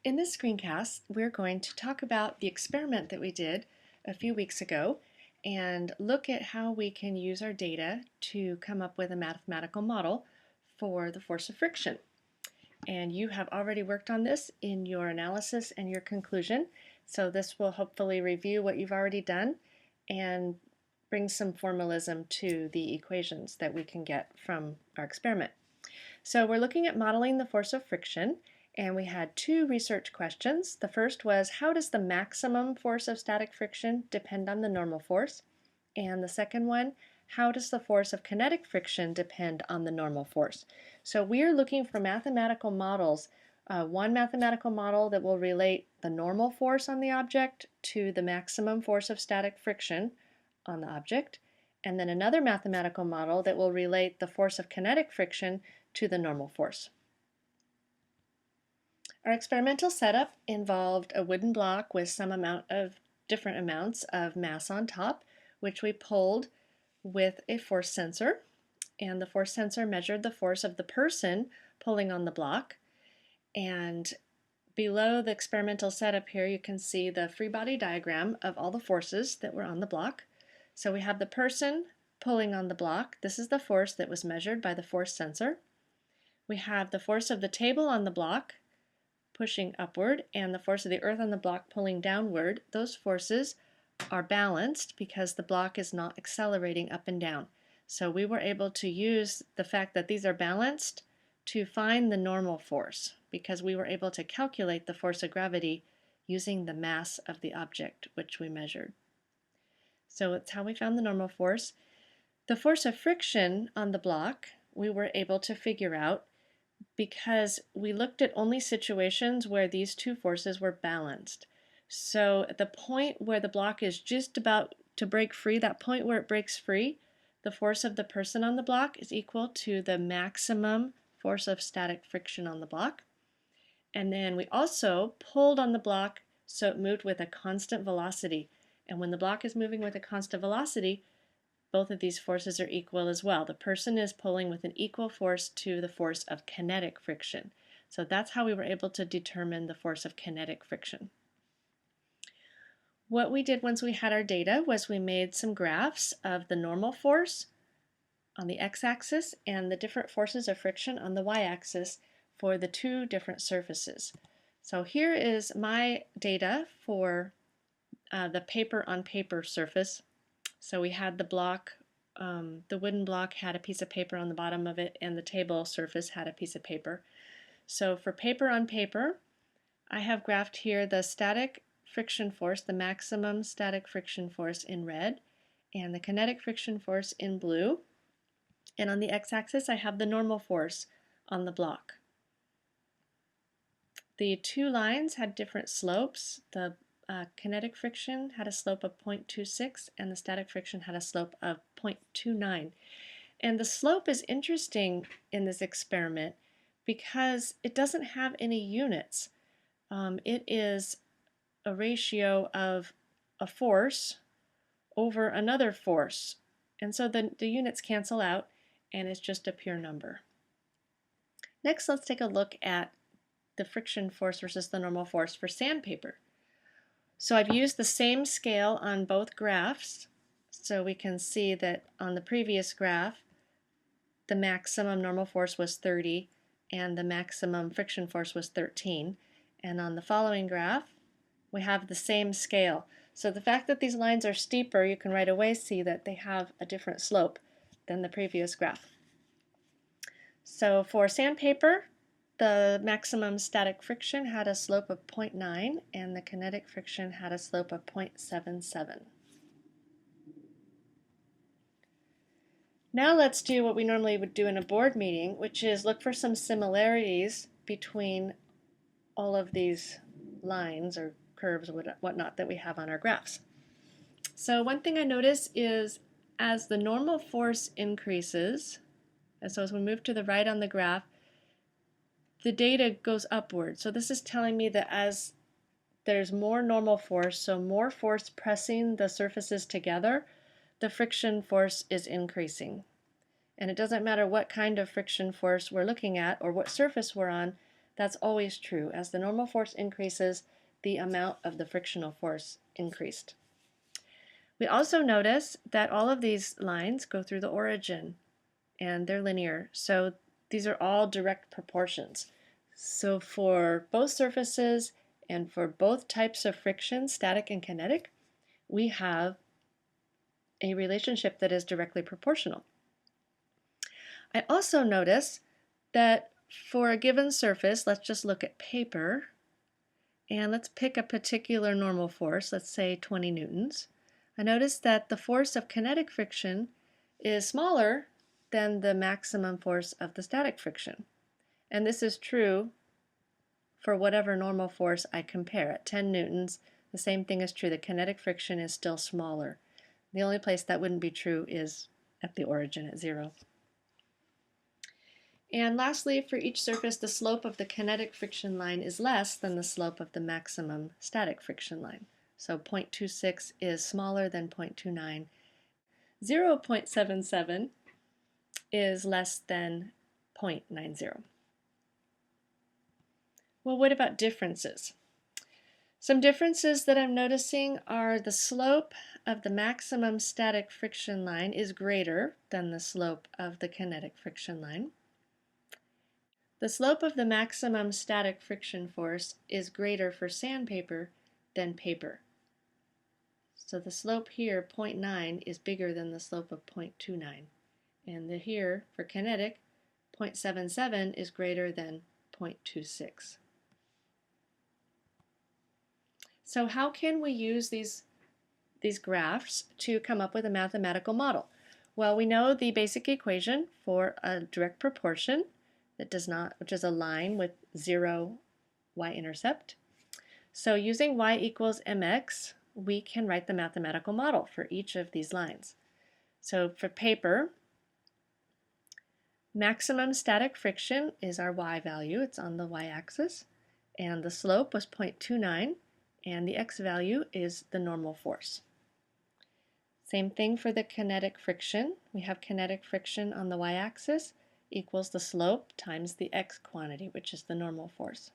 In this screencast, we're going to talk about the experiment that we did a few weeks ago and look at how we can use our data to come up with a mathematical model for the force of friction. And you have already worked on this in your analysis and your conclusion, so this will hopefully review what you've already done and bring some formalism to the equations that we can get from our experiment. So we're looking at modeling the force of friction, and we had two research questions. The first was, how does the maximum force of static friction depend on the normal force? And the second one, how does the force of kinetic friction depend on the normal force? So we are looking for mathematical models, one mathematical model that will relate the normal force on the object to the maximum force of static friction on the object, and then another mathematical model that will relate the force of kinetic friction to the normal force. Our experimental setup involved a wooden block with some amount of different amounts of mass on top, which we pulled with a force sensor. And the force sensor measured the force of the person pulling on the block. And below the experimental setup here, you can see the free body diagram of all the forces that were on the block. So we have the person pulling on the block. This is the force that was measured by the force sensor. We have the force of the table on the block pushing upward and the force of the earth on the block pulling downward. Those forces are balanced because the block is not accelerating up and down. So we were able to use the fact that these are balanced to find the normal force because we were able to calculate the force of gravity using the mass of the object which we measured. So it's how we found the normal force. The force of friction on the block we were able to figure out because we looked at only situations where these two forces were balanced. So at the point where the block is just about to break free, that point where it breaks free, the force of the person on the block is equal to the maximum force of static friction on the block. And then we also pulled on the block so it moved with a constant velocity. And when the block is moving with a constant velocity, both of these forces are equal as well. The person is pulling with an equal force to the force of kinetic friction. So that's how we were able to determine the force of kinetic friction. What we did once we had our data was we made some graphs of the normal force on the x-axis and the different forces of friction on the y-axis for the two different surfaces. So here is my data for the paper-on-paper surface. So we had the block, the wooden block had a piece of paper on the bottom of it, and the table surface had a piece of paper. So for paper on paper, I have graphed here the static friction force, the maximum static friction force in red, and the kinetic friction force in blue. And on the x-axis, I have the normal force on the block. The two lines had different slopes. The kinetic friction had a slope of 0.26 and the static friction had a slope of 0.29. And the slope is interesting in this experiment because it doesn't have any units. It is a ratio of a force over another force. And so the units cancel out and it's just a pure number. Next, let's take a look at the friction force versus the normal force for sandpaper. So I've used the same scale on both graphs, so we can see that on the previous graph the maximum normal force was 30 and the maximum friction force was 13, and on the following graph we have the same scale. So the fact that these lines are steeper, you can right away see that they have a different slope than the previous graph. So for sandpaper, the maximum static friction had a slope of 0.9 and the kinetic friction had a slope of 0.77. Now let's do what we normally would do in a board meeting, which is look for some similarities between all of these lines or curves or whatnot that we have on our graphs. So one thing I notice is as the normal force increases, and so as we move to the right on the graph, the data goes upward. So this is telling me that as there's more normal force, so more force pressing the surfaces together, the friction force is increasing. And it doesn't matter what kind of friction force we're looking at or what surface we're on, That's always true. As the normal force increases, the amount of the frictional force increased. We also notice that all of these lines go through the origin and they're linear. So these are all direct proportions. So for both surfaces and for both types of friction, static and kinetic, we have a relationship that is directly proportional. I also notice that for a given surface, let's just look at paper, and let's pick a particular normal force, let's say 20 newtons. I notice that the force of kinetic friction is smaller than the maximum force of the static friction. And this is true for whatever normal force I compare. At 10 newtons, the same thing is true. The kinetic friction is still smaller. The only place that wouldn't be true is at the origin at 0. And lastly, for each surface, the slope of the kinetic friction line is less than the slope of the maximum static friction line. So 0.26 is smaller than 0.29. 0.77 is less than 0.90. Well, what about differences? Some differences that I'm noticing are the slope of the maximum static friction line is greater than the slope of the kinetic friction line. The slope of the maximum static friction force is greater for sandpaper than paper. So the slope here, 0.9, is bigger than the slope of 0.29. And here, for kinetic, 0.77 is greater than 0.26. So how can we use these graphs to come up with a mathematical model? Well, we know the basic equation for a direct proportion that does not, which is a line with 0 y-intercept. So using y equals mx, we can write the mathematical model for each of these lines. So for paper, maximum static friction is our y value. It's on the y-axis. And the slope was 0.29, and the x value is the normal force. Same thing for the kinetic friction. We have kinetic friction on the y-axis equals the slope times the x quantity, which is the normal force.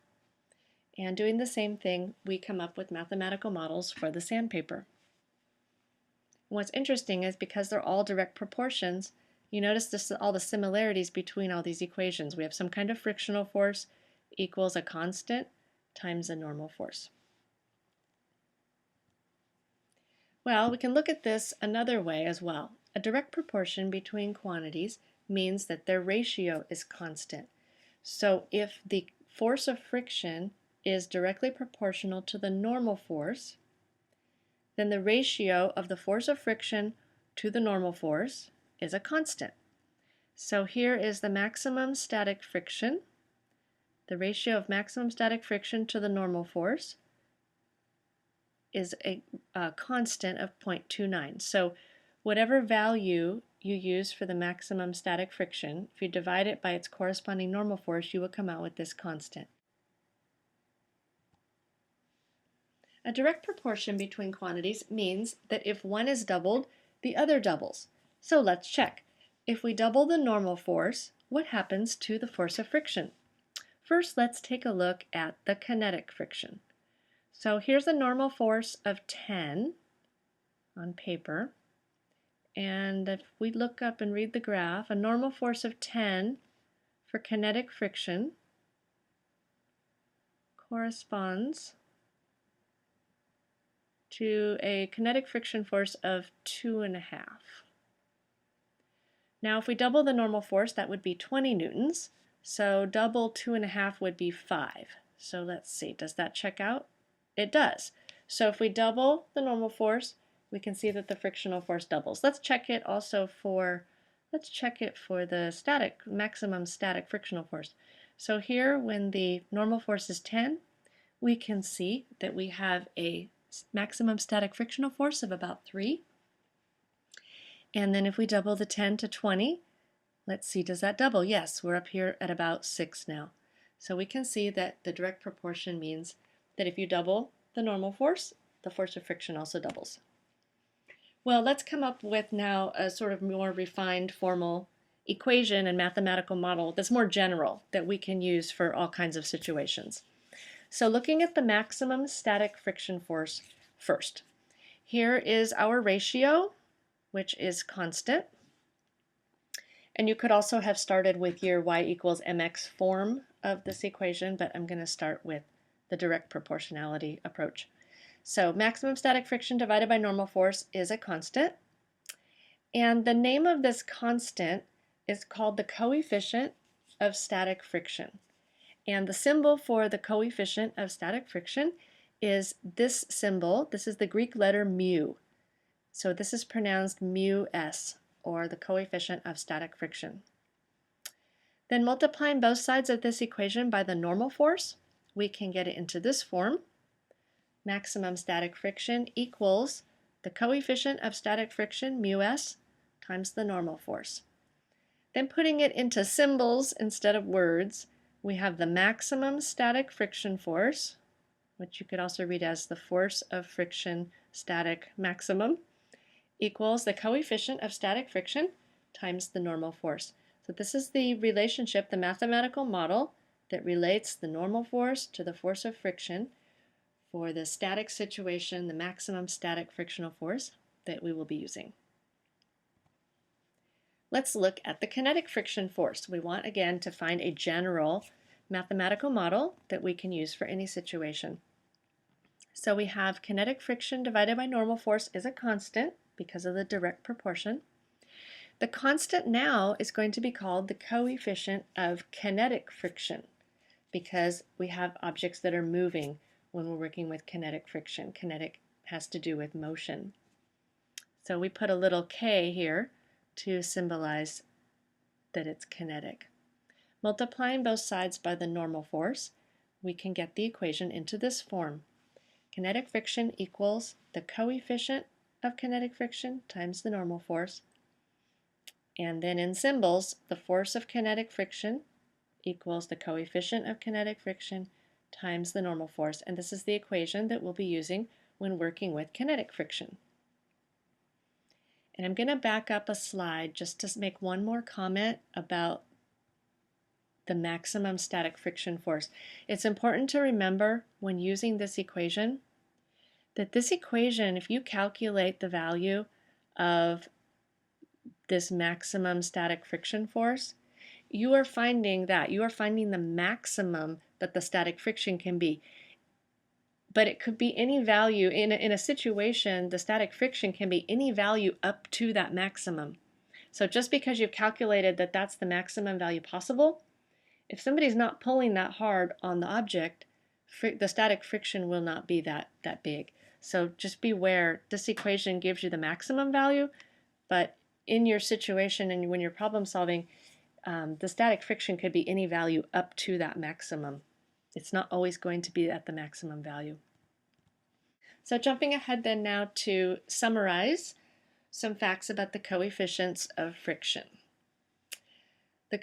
And doing the same thing, we come up with mathematical models for the sandpaper. What's interesting is because they're all direct proportions, you notice all the similarities between all these equations. We have some kind of frictional force equals a constant times a normal force. Well, we can look at this another way as well. A direct proportion between quantities means that their ratio is constant. So if the force of friction is directly proportional to the normal force, then the ratio of the force of friction to the normal force is a constant. So here is the maximum static friction. The ratio of maximum static friction to the normal force is a constant of 0.29. So whatever value you use for the maximum static friction, if you divide it by its corresponding normal force, you will come out with this constant. A direct proportion between quantities means that if one is doubled, the other doubles. So let's check. If we double the normal force, what happens to the force of friction? First, let's take a look at the kinetic friction. So here's a normal force of 10 on paper. And if we look up and read the graph, a normal force of 10 for kinetic friction corresponds to a kinetic friction force of 2.5. Now if we double the normal force, that would be 20 newtons. So double 2.5 would be 5. So let's see, does that check out? It does. So if we double the normal force, we can see that the frictional force doubles. Let's check it also for, the maximum static frictional force. So here, when the normal force is 10, we can see that we have a maximum static frictional force of about 3. And then if we double the 10 to 20, let's see, does that double? Yes, we're up here at about 6 now. So we can see that the direct proportion means that if you double the normal force, the force of friction also doubles. Well, let's come up with now a sort of more refined formal equation and mathematical model that's more general that we can use for all kinds of situations. So looking at the maximum static friction force first. Here is our ratio, which is constant. And you could also have started with your y equals mx form of this equation, but I'm going to start with the direct proportionality approach. So maximum static friction divided by normal force is a constant. And the name of this constant is called the coefficient of static friction. And the symbol for the coefficient of static friction is this symbol. This is the Greek letter mu. So this is pronounced mu s, or the coefficient of static friction. Then multiplying both sides of this equation by the normal force, we can get it into this form. Maximum static friction equals the coefficient of static friction, mu s, times the normal force. Then putting it into symbols instead of words, we have the maximum static friction force, which you could also read as the force of friction static maximum, equals the coefficient of static friction times the normal force. So this is the relationship, the mathematical model that relates the normal force to the force of friction for the static situation, the maximum static frictional force that we will be using. Let's look at the kinetic friction force. We want, again, to find a general mathematical model that we can use for any situation. So we have kinetic friction divided by normal force is a constant because of the direct proportion. The constant now is going to be called the coefficient of kinetic friction because we have objects that are moving when we're working with kinetic friction. Kinetic has to do with motion. So we put a little k here to symbolize that it's kinetic. Multiplying both sides by the normal force, we can get the equation into this form. Kinetic friction equals the coefficient of kinetic friction times the normal force. And then in symbols, the force of kinetic friction equals the coefficient of kinetic friction times the normal force. And this is the equation that we'll be using when working with kinetic friction. And I'm going to back up a slide just to make one more comment about the maximum static friction force. It's important to remember when using this equation that this equation, if you calculate the value of this maximum static friction force, you are finding the maximum that the static friction can be. But it could be any value. In a situation, the static friction can be any value up to that maximum. So just because you've calculated that that's the maximum value possible, if somebody's not pulling that hard on the object, the static friction will not be that big. So just beware, this equation gives you the maximum value, but in your situation and when you're problem solving, the static friction could be any value up to that maximum. It's not always going to be at the maximum value. So jumping ahead then now to summarize some facts about the coefficients of friction.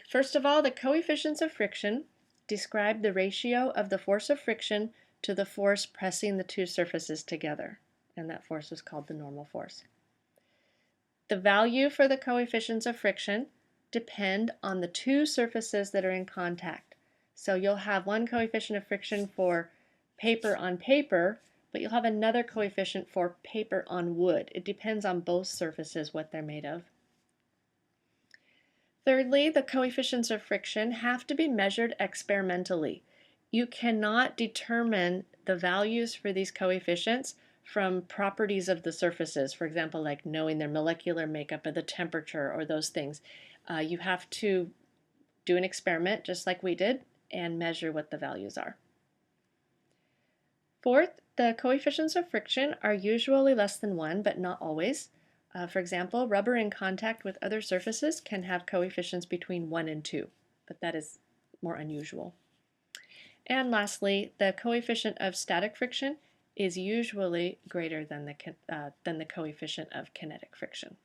First of all, the coefficients of friction describe the ratio of the force of friction to the force pressing the two surfaces together, and that force is called the normal force. The value for the coefficients of friction depend on the two surfaces that are in contact. So you'll have one coefficient of friction for paper on paper, but you'll have another coefficient for paper on wood. It depends on both surfaces what they're made of. Thirdly, the coefficients of friction have to be measured experimentally. You cannot determine the values for these coefficients from properties of the surfaces, for example, like knowing their molecular makeup or the temperature or those things. You have to do an experiment just like we did and measure what the values are. Fourth, the coefficients of friction are usually less than 1, but not always. For example, rubber in contact with other surfaces can have coefficients between 1 and 2, but that is more unusual. And lastly, the coefficient of static friction is usually greater than the coefficient of kinetic friction.